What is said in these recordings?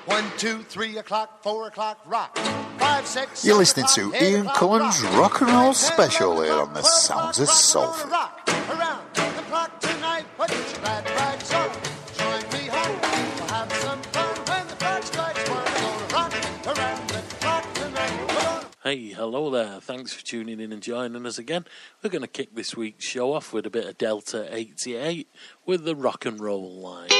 1, 2, 3 o'clock, 4 o'clock, rock. 5, 6, You're listening to Ian Cullen's Rock and Roll Special here on the Sounds of Salford. Rock around the clock tonight, put your glad rags on. Join me home, we'll have some fun when the clock strikes 1. We're gonna rock around the clock tonight. Hey, hello there. Thanks for tuning in and joining us again. We're going to kick this week's show off with a bit of Delta 88 with the Rock and Roll line.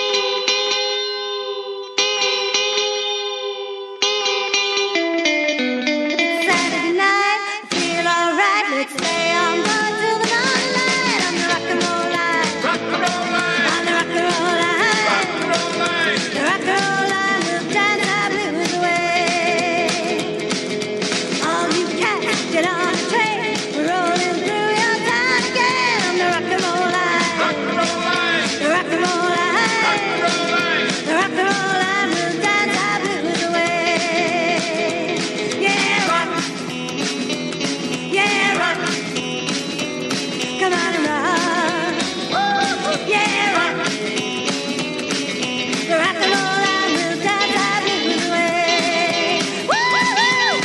Saturday night, feel alright. Let's stay on board till the morning light on the rock and roll line. Rock and roll line. On the rock and roll line. Rock and roll line. The rock and roll line will dance our blues away. All you cats, get on the train. We're rolling through your town again on the rock and roll line. Rock and roll line. The rock and roll line. Rock and roll line. The rock and roll line will dance our blues away. Come on and rock. Yeah, rock. The rock and roll line will dance our blues away. Woo-hoo!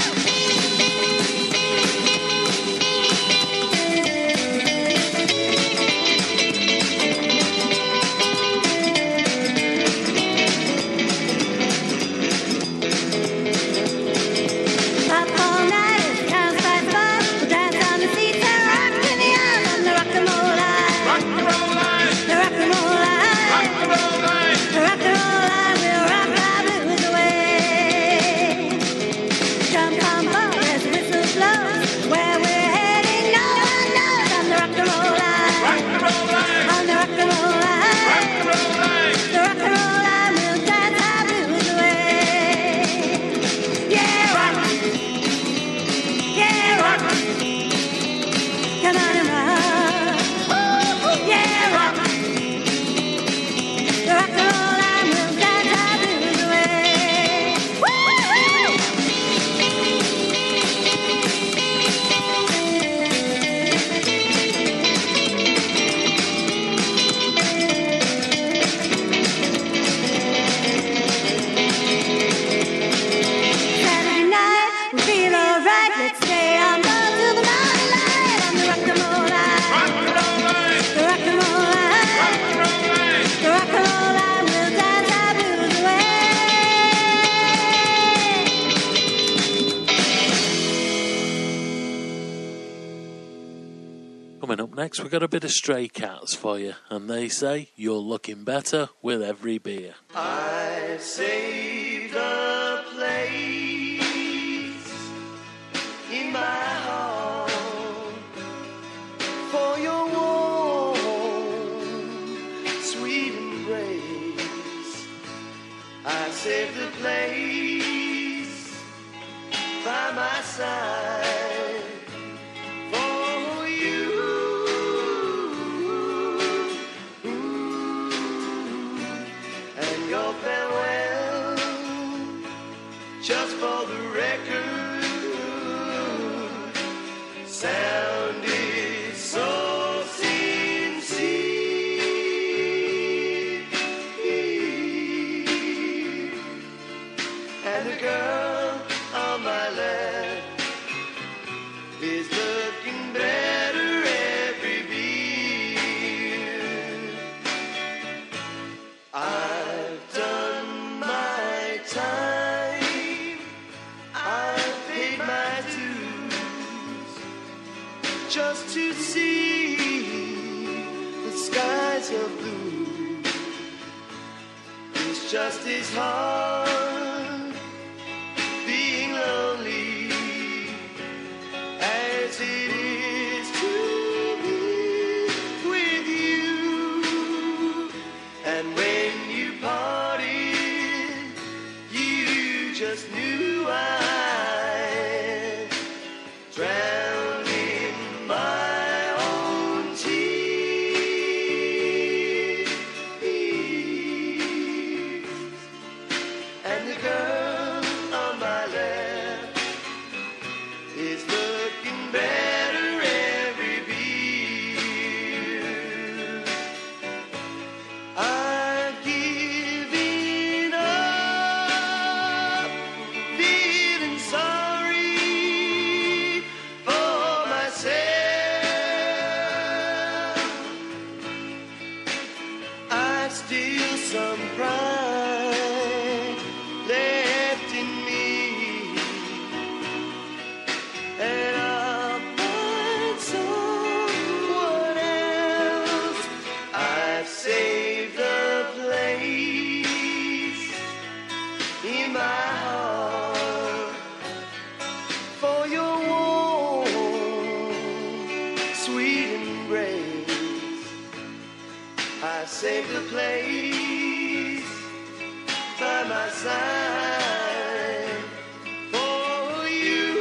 Up all night as the town starts by. We'll dance on the seats and rock to the end on the rock and roll line. Rock and roll line. The rock and roll line. Rock and roll line. The rock and roll line will rock our blues away. Jump on board as the whistle blows. Where we're heading, no one knows on the rock and roll line. Rock and roll line. On the rock and roll line. Rock and roll line. The rock and roll line will dance our blues away. Yeah, rock. Yeah, rock. Come on and rock. Yeah, rock. The rock and roll line will dance our blues away. Woo-hoo! Saturday night, we feel alright. Let's stay on board till the morning light on the rock and roll line. Rock and roll line. The rock and roll line. Rock and roll line. The rock and roll line will dance our blues away. Coming up next, we've got a bit of Stray Cats for you, and they say you're looking better with every beer. I saved a place in my heart for your warm, sweet embrace. I saved a place by my side for you. And your farewell, just for the record, sounded so sincere. And the girl on my left is looking better every beer. I've done my time, I've paid my dues, just to see the skies of blue. It's just as hard being lonely as it is to be with you. And when you parted, you just knew I drowned in my own tears. And the girl on my left is looking better every beer. I've given up in my heart for your warm, sweet embrace. I saved a place by my side for you.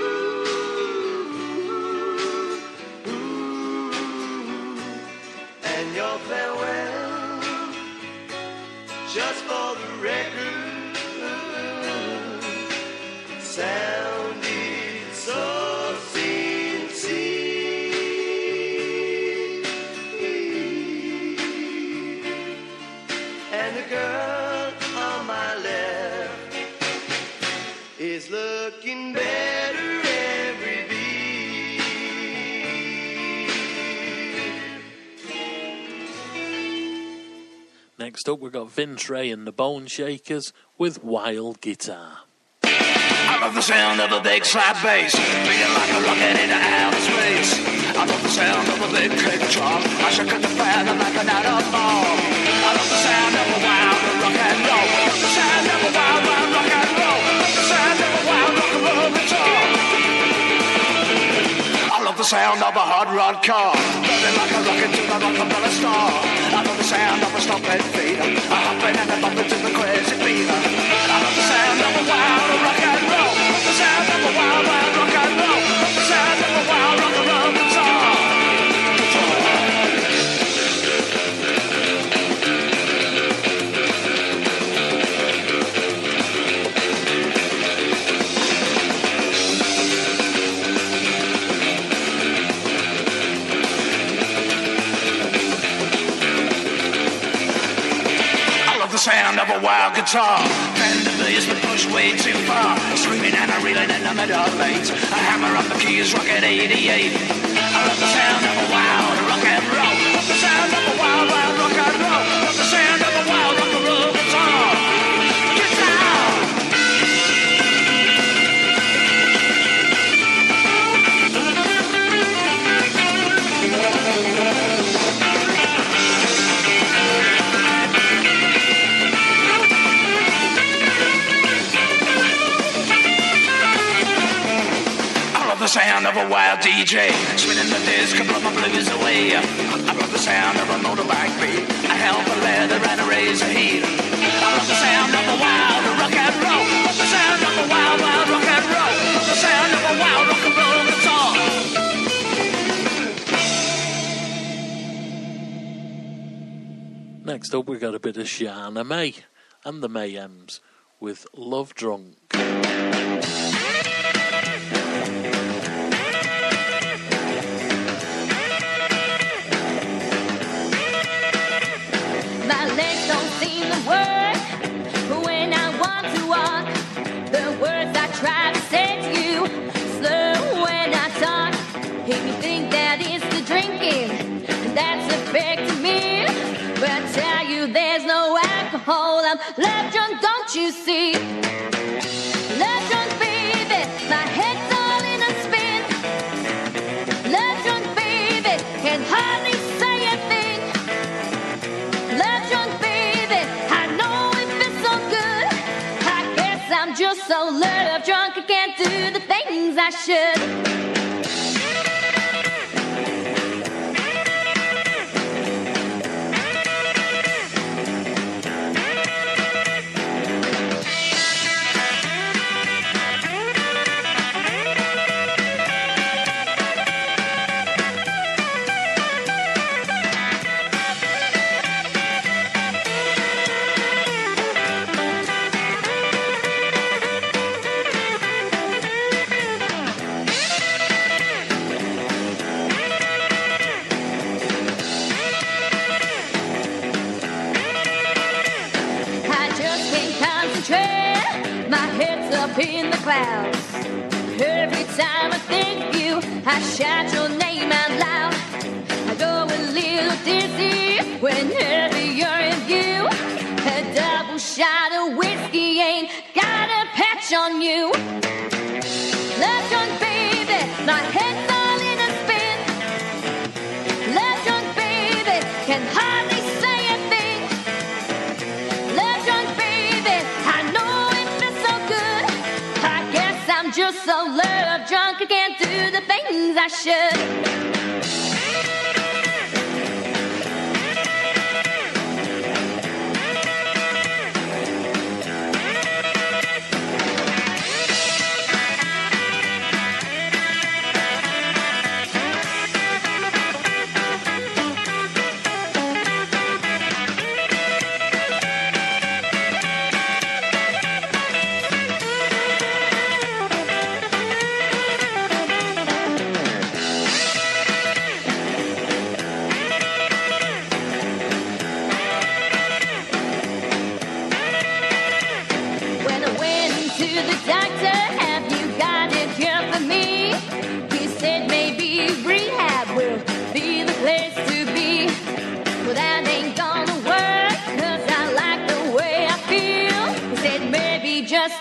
And your farewell, just for the record, sounded so sincere. And the girl on my left is looking better every beat. Next up, we've got Vince Ray and the Bone Shakers with Wild Guitar. I love the sound of a big slap bass, beating like a rocket into outer space. I love the sound of a big kick drum, I should cut the fan and like an atom bomb. I love the sound of a wild rock and roll. I love the sound of a wild rock and roll. I love the sound of a wild rock and roll guitar. I love the sound of a hot rod car, burning like a rocket to the Rockefeller star. I love the sound of a stomping feet, a hopping and a bumping to the crazy beat. I love the sound of a wild rock and roll. The sound of a wild rock and roll. The sound of a wild rock and roll guitar. The sound of a wild guitar, and the bass but pushed way too far, screaming and a reeling in the middle late, a hammer on the keys, rocket 88. I love the sound of a wild rock and roll, love the sound of a wild rock and roll, love the sound of a wild rock and roll guitar. The sound of a wild DJ, spinning the disc and blow my blues away. I love the sound of a motorbike beat, a hell of a leather and a razor heat. I love the sound of a wild rock and roll, love the sound of a wild rock and roll, love the sound of a wild rock and roll guitar. Next up, we got a bit of Shana May and the Mayhems with Love Drunk. My legs don't seem to work when I want to walk. The words I try to say to you slow when I talk. If you think that it's the drinking that's affecting me, but I tell you there's no alcohol. I'm love drunk, don't you see? Love drunk, baby, my head's all in a spin. Love drunk, baby, can hardly say a thing. Love drunk, baby, I know it feels so good. I guess I'm just so love drunk I can't do the things I should. In the clouds, every time I think of you, I shout your name out loud. I go a little dizzy whenever you're in view. A double shot of whiskey ain't got a patch on you. Love drunk, baby, my head's all in a spin. Love drunk, baby, can hardly say a thing. Love drunk, baby, I know it feels so just so love drunk, I can't do the things I should.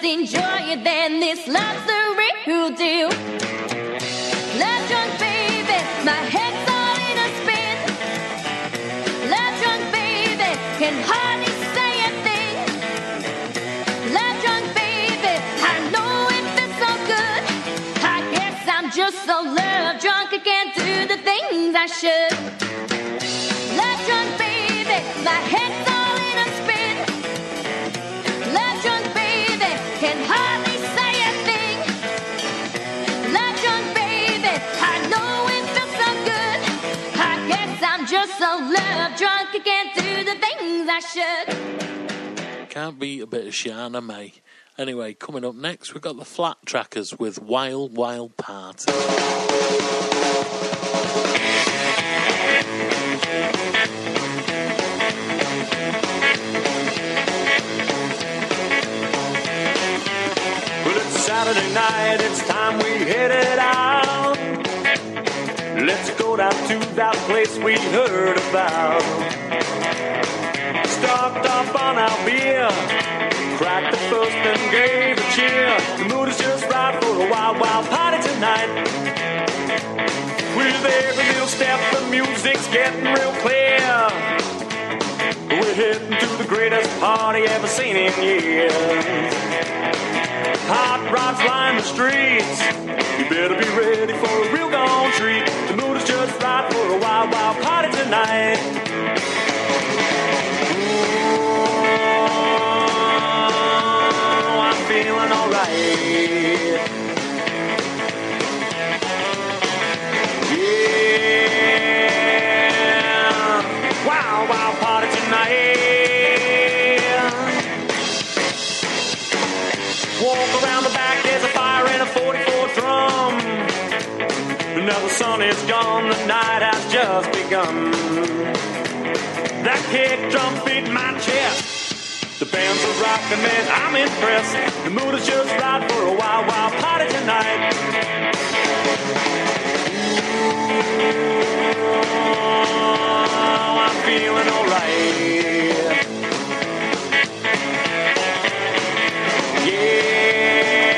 Enjoy it, then this love's the real deal. Love drunk, baby, my head's all in a spin. Love drunk, baby, can hardly say a thing. Love drunk, baby, I know it feels so good. I guess I'm just so love drunk, I can't do the things I should. Love drunk, baby, my head's all in a spin. Love drunk, baby, can hardly say a thing. Love drunk, baby, I know it feels so good. I guess I'm just so love drunk, I can't do the things I should. Can't beat a bit of Shana May. Anyway, coming up next, we've got the Flat Trackers with Wild Wild Party. Saturday night, it's time we headed out. Let's go down to that place we heard about. Stocked up on our beer, cracked the first and gave a cheer. The mood is just right for a wild, wild party tonight. With every little step, the music's getting real clear. We're heading to the greatest party ever seen in years. Hot rods line the streets. You better be ready for a real gone treat. The mood is just right for a wild, wild party tonight. Ooh, I'm feeling alright. Yeah, wild, wild party tonight. Walk around the back, there's a fire and a 44 drum. Now the sun is gone, the night has just begun. That kick drum beat my chest. The band's are rocking, man, I'm impressed. The mood is just right for a wild, wild party tonight. Ooh, I'm feeling alright. Yeah,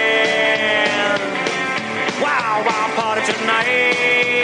wild, wild party tonight.